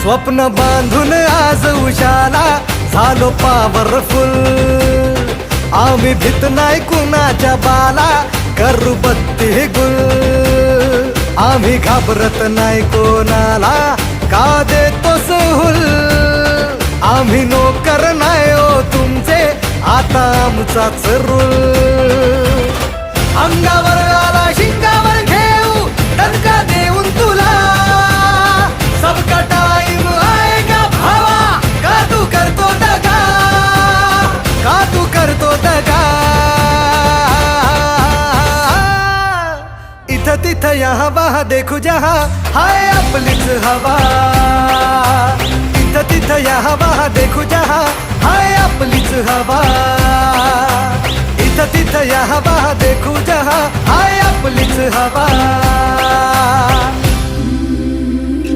स्वप्न बांधून आज उशाला झालो पॉवरफुल. आम्ही भीत नाही कुणाच्या बाला, करू बत्ती गुल. आम्ही घाबरत नाही कोणाला, का देतो सहूल. आम्ही नोकर नाही ओ तुमचे, आता आमचाच रूल. अंगावर आला शिंगावर घेऊ, दणका देऊन तुला. सबका टाइम आएगा भावा, का तू करतो दगा, का तू करतो दगा. इथं तिथं यहाँ वहाँ देखू जहाँ, हाय आपलीच हवा. इथं तिथं यहाँ वहाँ देखू जहाँ, हाय आपलीच हवा. इथं तिथं यहाँ वहाँ देखू जहाँ, हाय आपलीच हवा.